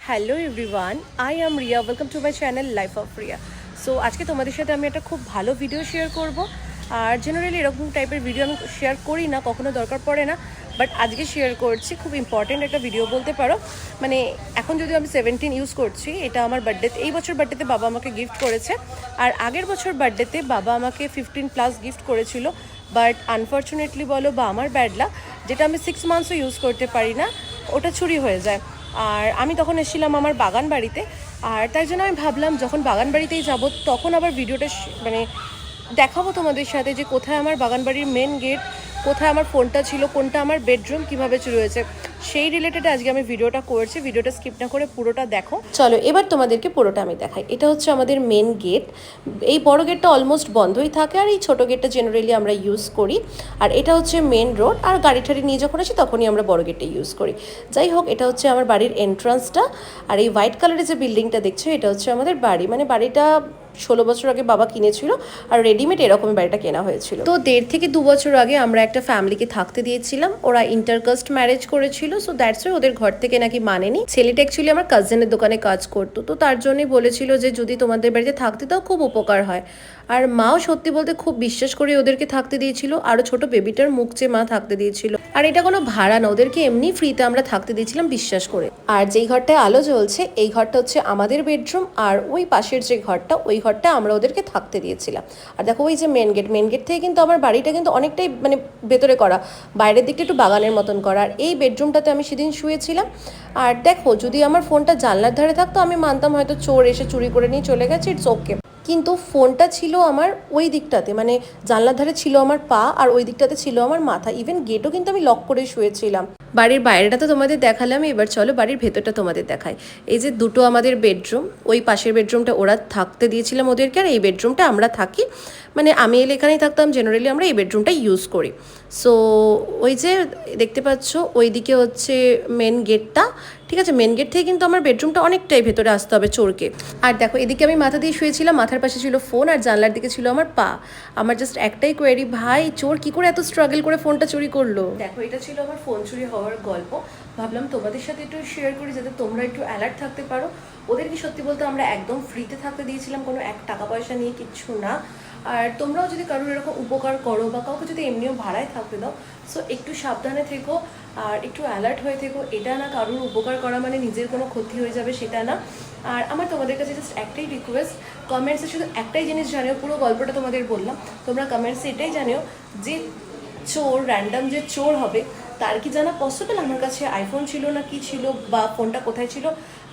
Hello everyone, I am Riya. Welcome to my channel life of Riya. So আজকে তোমাদের সাথে আমি একটা খুব ভালো ভিডিও শেয়ার করব। আর জেনারেলি এরকম টাইপের ভিডিও আমি শেয়ার করি না, কখনো দরকার পড়ে না, বাট আজকে শেয়ার করছি। খুব ইম্পর্টেন্ট একটা ভিডিও বলতে পারো। মানে এখন যদিও আমি 17 ইউজ করছি, এটা আমার বার্থডেতে, এই বছর বার্থডেতে বাবা আমাকে গিফট করেছে। আর আগের বছর বার্থডেতে বাবা আমাকে 15+ গিফট করেছিল, বাট আনফর্চুনেটলি বলো বা আমার ব্যাড লাক, যেটা আমি 6 মান্থসও ইউজ করতে পারি না, ওটা চুরি হয়ে যায়। আর আমি তখন এসেছিলাম আমার বাগান বাড়িতে, আর তাই জন্য আমি ভাবলাম যখন বাগান বাড়িতেই যাবো তখন আবার ভিডিওটা মানে দেখাবো তোমাদের সাথে যে কোথায় আমার বাগান বাড়ির মেন গেট, কোথায় আমার ফোনটা ছিল, কোনটা আমার বেডরুম, কীভাবে চুরি হয়েছে, সেই রিলেটেড আজকে আমি ভিডিওটা করছি। ভিডিওটা স্কিপ না করে পুরোটা দেখো। চলো এবার তোমাদেরকে পুরোটা আমি দেখাই। এটা হচ্ছে আমাদের মেন গেট। এই বড় গেটটা অলমোস্ট বন্ধই থাকে, আর এই ছোটো গেটটা জেনারেলি আমরা ইউজ করি। আর এটা হচ্ছে মেন রোড, আর গাড়ি ঠাড়ি নিয়ে যখন আসি তখনই আমরা বড় গেটটা ইউজ করি। যাই হোক, এটা হচ্ছে আমার বাড়ির এন্ট্রান্সটা। আর এই হোয়াইট কালারের যে বিল্ডিংটা দেখছো, এটা হচ্ছে আমাদের বাড়ি। মানে বাড়িটা 16 বছর আগে বাবা কিনেছিল, আর রেডিমেড এরকমই বাড়িটা কেনা হয়েছিল। তো 1.5 থেকে 2 বছর আগে আমরা একটা ফ্যামিলিকে থাকতে দিয়েছিলাম। ওরা ইন্টারকাস্ট ম্যারেজ করেছিল, সো দ্যাটস ওয়াই ওদের ঘর থেকে নাকি মানেনি। ছেলেটা অ্যাকচুয়ালি আমার কাজিনের দোকানে কাজ করতো, তো তার জন্যই বলেছিল যে যদি তোমাদের বাড়িতে থাকতে দাও খুব উপকার হয়। আর মাও সত্যি বলতে খুব বিশ্বাস করে ওদেরকে থাকতে দিয়েছিল, আরও ছোট বেবিটার মুখ চেয়ে মা থাকতে দিয়েছিল। আর এটা কোনো ভাড়া না, ওদেরকে এমনি ফ্রিতে আমরা থাকতে দিয়েছিলাম বিশ্বাস করে। আর যেই ঘরটায় আলো জ্বলছে এই ঘরটা হচ্ছে আমাদের বেডরুম, আর ওই পাশের যে ঘরটা ওই ঘরটা আমরা ওদেরকে থাকতে দিয়েছিলাম। আর দেখো ওই যে মেন গেট থেকে কিন্তু আমার বাড়িটা কিন্তু অনেকটাই মানে ভেতরে করা, বাইরের দিকটা একটু বাগানের মতন করা। আর এই বেডরুমটাতে আমি সেদিন শুয়েছিলাম। আর দেখো, যদি আমার ফোনটা জানলার ধারে থাকতো আমি মানতাম হয়তো চোর এসে চুরি করে নিয়ে চলে গেছে, ইটস ওকে। কিন্তু ফোনটা ছিল আমার ওই দিকটাতে, মানে জানলার ধারে ছিল আমার পা, আর ওই দিকটাতে ছিল আমার মাথা। ইভেন গেটও কিন্তু আমি লক করে শুয়েছিলাম। বাড়ির বাইরেটা তো তোমাদের দেখালাম, এবার চলো বাড়ির ভেতরটা তোমাদের দেখাই। এই যে দুটো আমাদের বেডরুম, ওই পাশের বেডরুমটা ওরা থাকতে দিয়েছিলাম ওদেরকে, আর এই বেডরুমটা আমরা থাকি। মানে আমি এলে এখানেই থাকতাম, জেনারেলি আমরা এই বেডরুমটা ইউজ করি। সো ওই যে দেখতে পাচ্ছ ওই দিকে হচ্ছে মেন গেটটা, ঠিক আছে। মেন গেট থেকে কিন্তু আমার বেডরুমটা অনেকটাই ভেতরে আসতে হবে চোরকে। আর দেখো এদিকে আমি মাথা দিয়ে শুয়েছিলাম, মাথার পাশে ছিল ফোন, আর জানলার দিকে ছিল আমার পা। আমার জাস্ট একটাই কোয়েরি, ভাই চোর কি করে এত স্ট্রাগল করে ফোনটা চুরি করলো। দেখো এটা ছিল আমার ফোন চুরি হওয়ার গল্প। ভাবলাম তোমাদের সাথে একটু শেয়ার করি যাতে তোমরা একটু অ্যালার্ট থাকতে পারো। ওদেরকে সত্যি বলতে আমরা একদম ফ্রিতে থাকতে দিয়েছিলাম, কোনো টাকা পয়সা নিয়ে কিচ্ছু না। আর তোমরাও যদি কারোর এরকম উপকার করো বা কাউকে যদি এমনিও ভাড়ায় থাকতে দাও, সো একটু সাবধানে থেকো আর একটু অ্যালার্ট হয়ে থেকো। এটা না কারোর উপকার করা মানে নিজের কোনো ক্ষতি হয়ে যাবে, সেটা না। আর আমার তোমাদের কাছে জাস্ট একটাই রিকোয়েস্ট, কমেন্টসে শুধু একটাই জিনিস জানিও। পুরো গল্পটা তোমাদের বললাম, তোমরা কমেন্টসে এটাই জানিও যে চোর, র্যান্ডাম যে চোর হবে তার কি জানা পসিবল আমার কাছে আইফোন ছিল না কি ছিল বা ফোনটা কোথায় ছিল।